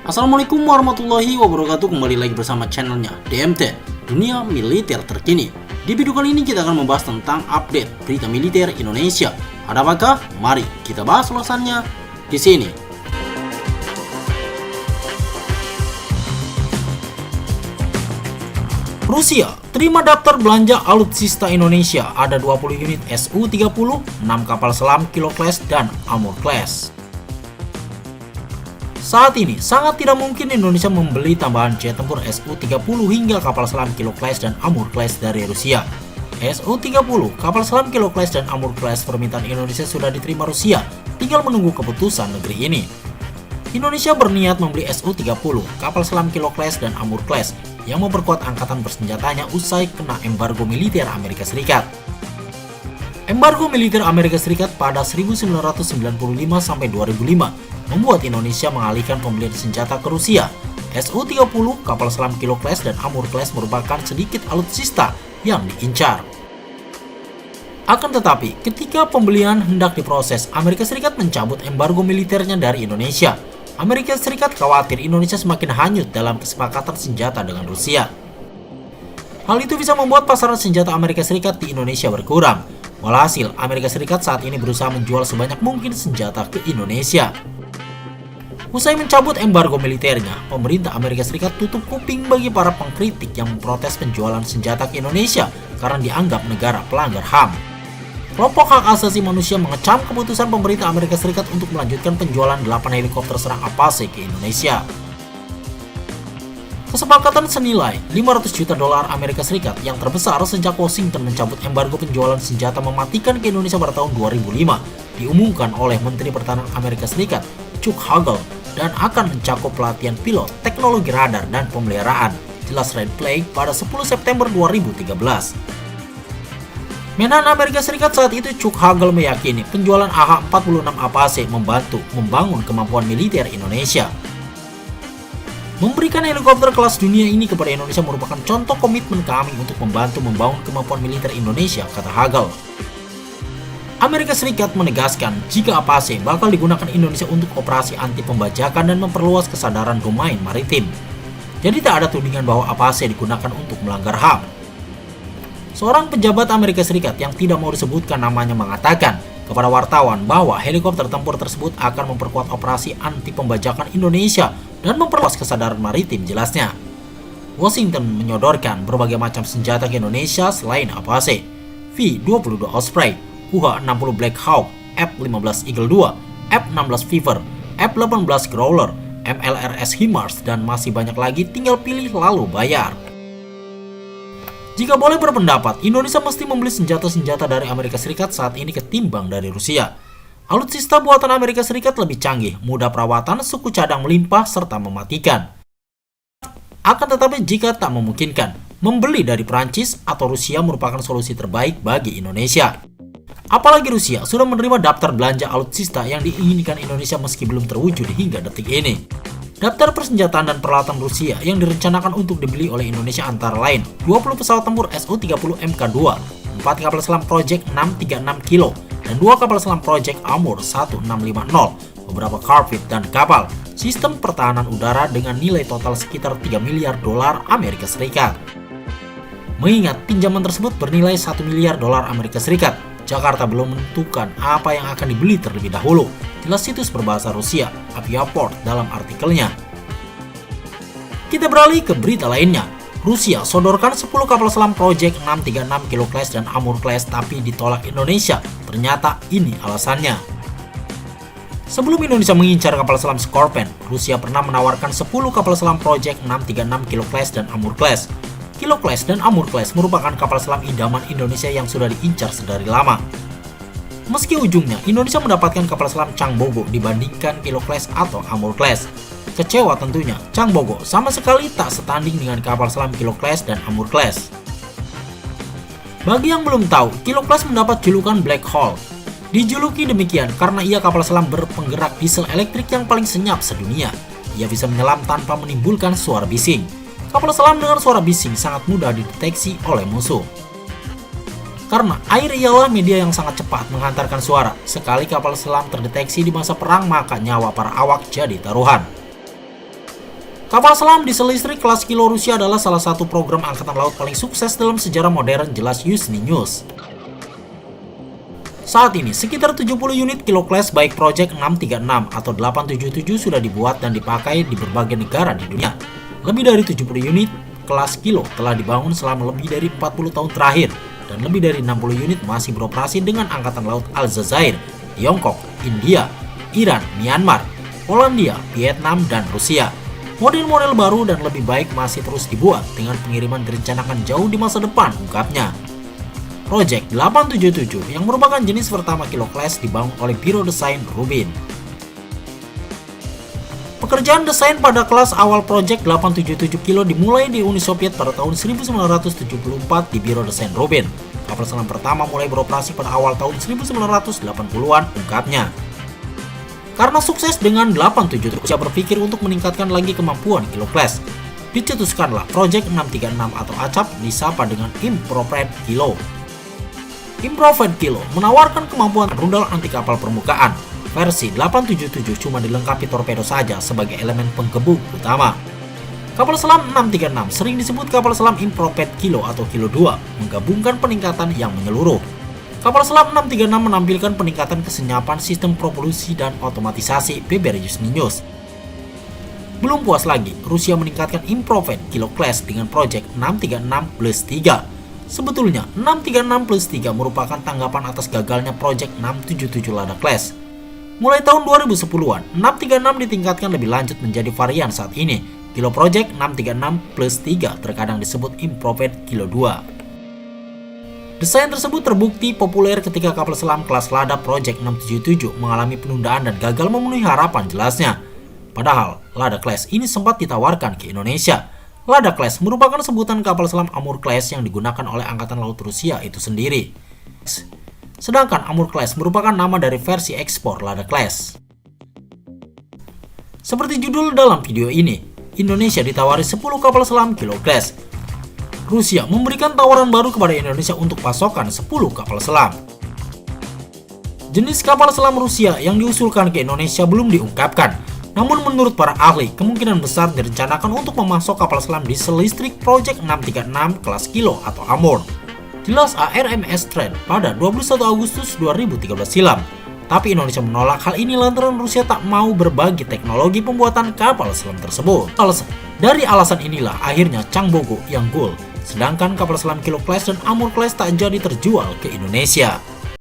Assalamualaikum warahmatullahi wabarakatuh. Kembali lagi bersama channelnya DMT, Dunia Militer Terkini. Di video kali ini kita akan membahas tentang update berita militer Indonesia. Ada apakah? Mari kita bahas ulasannya di sini. Rusia terima daftar belanja alutsista Indonesia. Ada 20 unit Su-30, 6 kapal selam Kilo Class dan Amur Class. Saat ini sangat tidak mungkin Indonesia membeli tambahan jet tempur Su-30 hingga kapal selam Kilo Class dan Amur Class dari Rusia. Su-30, kapal selam Kilo Class dan Amur Class permintaan Indonesia sudah diterima Rusia, tinggal menunggu keputusan negeri ini. Indonesia berniat membeli Su-30, kapal selam Kilo Class dan Amur Class yang memperkuat angkatan bersenjatanya usai kena embargo militer Amerika Serikat. Embargo militer Amerika Serikat pada 1995 sampai 2005 membuat Indonesia mengalihkan pembelian senjata ke Rusia. Su-30, kapal selam Kilo Class dan Amur Class merupakan sedikit alutsista yang diincar. Akan tetapi, ketika pembelian hendak diproses, Amerika Serikat mencabut embargo militernya dari Indonesia. Amerika Serikat khawatir Indonesia semakin hanyut dalam kesepakatan senjata dengan Rusia. Hal itu bisa membuat pasaran senjata Amerika Serikat di Indonesia berkurang. Walhasil, Amerika Serikat saat ini berusaha menjual sebanyak mungkin senjata ke Indonesia. Usai mencabut embargo militernya, pemerintah Amerika Serikat tutup kuping bagi para pengkritik yang memprotes penjualan senjata ke Indonesia karena dianggap negara pelanggar HAM. Kelompok hak asasi manusia mengecam keputusan pemerintah Amerika Serikat untuk melanjutkan penjualan 8 helikopter serang Apache ke Indonesia. Kesepakatan senilai $500 juta Amerika Serikat yang terbesar sejak Washington mencabut embargo penjualan senjata mematikan ke Indonesia pada tahun 2005 diumumkan oleh Menteri Pertahanan Amerika Serikat, Chuck Hagel, dan akan mencakup pelatihan pilot, teknologi radar, dan pemeliharaan, jelas Red Plague pada 10 September 2013. Menhan Amerika Serikat saat itu Chuck Hagel meyakini penjualan AH-46 Apache membantu membangun kemampuan militer Indonesia. Memberikan helikopter kelas dunia ini kepada Indonesia merupakan contoh komitmen kami untuk membantu membangun kemampuan militer Indonesia, kata Hagel. Amerika Serikat menegaskan jika Apache bakal digunakan Indonesia untuk operasi anti pembajakan dan memperluas kesadaran domain maritim. Jadi tak ada tudingan bahwa Apache digunakan untuk melanggar HAM. Seorang pejabat Amerika Serikat yang tidak mau disebutkan namanya mengatakan kepada wartawan bahwa helikopter tempur tersebut akan memperkuat operasi anti pembajakan Indonesia dan memperluas kesadaran maritim, jelasnya. Washington menyodorkan berbagai macam senjata ke Indonesia selain Apache, V-22 Osprey, UH-60 Black Hawk, F-15 Eagle II, F-16 Fever, F-18 Growler, MLRS HIMARS, dan masih banyak lagi, tinggal pilih lalu bayar. Jika boleh berpendapat, Indonesia mesti membeli senjata-senjata dari Amerika Serikat saat ini ketimbang dari Rusia. Alutsista buatan Amerika Serikat lebih canggih, mudah perawatan, suku cadang melimpah, serta mematikan. Akan tetapi jika tak memungkinkan, membeli dari Prancis atau Rusia merupakan solusi terbaik bagi Indonesia. Apalagi Rusia sudah menerima daftar belanja alutsista yang diinginkan Indonesia meski belum terwujud hingga detik ini. Daftar persenjataan dan peralatan Rusia yang direncanakan untuk dibeli oleh Indonesia antara lain 20 pesawat tempur Su-30 Mk2, 4 kapal selam Project 636 Kilo, dan 2 kapal selam Project Amur 1650, beberapa corvette dan kapal, sistem pertahanan udara dengan nilai total sekitar $3 miliar Amerika Serikat. Mengingat pinjaman tersebut bernilai $1 miliar Amerika Serikat, Jakarta belum menentukan apa yang akan dibeli terlebih dahulu, jelas situs berbahasa Rusia, Aviaport, dalam artikelnya. Kita beralih ke berita lainnya. Rusia sodorkan 10 kapal selam Project 636 Kilo Class dan Amur Class tapi ditolak Indonesia. Ternyata ini alasannya. Sebelum Indonesia mengincar kapal selam Scorpion, Rusia pernah menawarkan 10 kapal selam Project 636 Kilo Class dan Amur Class. Kilo Class dan Amur Class merupakan kapal selam idaman Indonesia yang sudah diincar sedari lama. Meski ujungnya Indonesia mendapatkan kapal selam Changbogo dibandingkan Kilo Class atau Amur Class. Kecewa tentunya, Changbogo sama sekali tak setanding dengan kapal selam Kilo Class dan Amur Class. Bagi yang belum tahu, Kilo Class mendapat julukan Black Hole. Dijuluki demikian karena ia kapal selam berpenggerak diesel elektrik yang paling senyap sedunia. Ia bisa menyelam tanpa menimbulkan suara bising. Kapal selam dengan suara bising sangat mudah dideteksi oleh musuh. Karena air ialah media yang sangat cepat menghantarkan suara. Sekali kapal selam terdeteksi di masa perang, maka nyawa para awak jadi taruhan. Kapal selam diesel listrik kelas Kilo Rusia adalah salah satu program angkatan laut paling sukses dalam sejarah modern, jelas Yuzhny News. Saat ini, sekitar 70 unit Kilo Class baik Project 636 atau 877 sudah dibuat dan dipakai di berbagai negara di dunia. Lebih dari 70 unit kelas Kilo telah dibangun selama lebih dari 40 tahun terakhir, dan lebih dari 60 unit masih beroperasi dengan Angkatan Laut Aljazair, Tiongkok, India, Iran, Myanmar, Polandia, Vietnam, dan Rusia. Model-model baru dan lebih baik masih terus dibuat dengan pengiriman direncanakan jauh di masa depan, ungkapnya. Project 877 yang merupakan jenis pertama Kilo Class dibangun oleh Biro Desain Rubin. Pekerjaan desain pada kelas awal Project 877 Kilo dimulai di Uni Soviet pada tahun 1974 di Biro Desain Rubin. Kapal selam pertama mulai beroperasi pada awal tahun 1980-an, ungkapnya. Karena sukses dengan 877, Rusia berpikir untuk meningkatkan lagi kemampuan Kilo Class. Dicetuskanlah Project 636 atau acap disapa dengan Improved Kilo. Improved Kilo menawarkan kemampuan rudal anti kapal permukaan. Versi 877 cuma dilengkapi torpedo saja sebagai elemen penggebuk utama. Kapal selam 636 sering disebut kapal selam Improved Kilo atau Kilo 2, menggabungkan peningkatan yang menyeluruh. Kapal selam 636 menampilkan peningkatan kesenyapan sistem propulsi dan otomatisasi, beber Yuzhny News. Belum puas lagi, Rusia meningkatkan Improved Kilo Class dengan Project 636+3. Sebetulnya, 636+3 merupakan tanggapan atas gagalnya Project 677 Lada Class. Mulai tahun 2010-an, 636 ditingkatkan lebih lanjut menjadi varian saat ini, Kilo Project 636+3, terkadang disebut Improved Kilo 2. Desain tersebut terbukti populer ketika kapal selam kelas Lada Project 677 mengalami penundaan dan gagal memenuhi harapan, jelasnya. Padahal, Lada Class ini sempat ditawarkan ke Indonesia. Lada Class merupakan sebutan kapal selam Amur Class yang digunakan oleh Angkatan Laut Rusia itu sendiri. Sedangkan Amur Class merupakan nama dari versi ekspor Lada Class. Seperti judul dalam video ini, Indonesia ditawari 10 kapal selam Kilo Class. Rusia memberikan tawaran baru kepada Indonesia untuk pasokan 10 kapal selam. Jenis kapal selam Rusia yang diusulkan ke Indonesia belum diungkapkan, namun menurut para ahli, kemungkinan besar direncanakan untuk memasok kapal selam diesel listrik Project 636 kelas Kilo atau Amur. Jelas ARMS Trend pada 21 Agustus 2013 silam. Tapi Indonesia menolak hal ini lantaran Rusia tak mau berbagi teknologi pembuatan kapal selam tersebut. Dari alasan inilah akhirnya Changbogo yang goal, sedangkan kapal selam Kilo Class dan Amur Class tak jadi terjual ke Indonesia.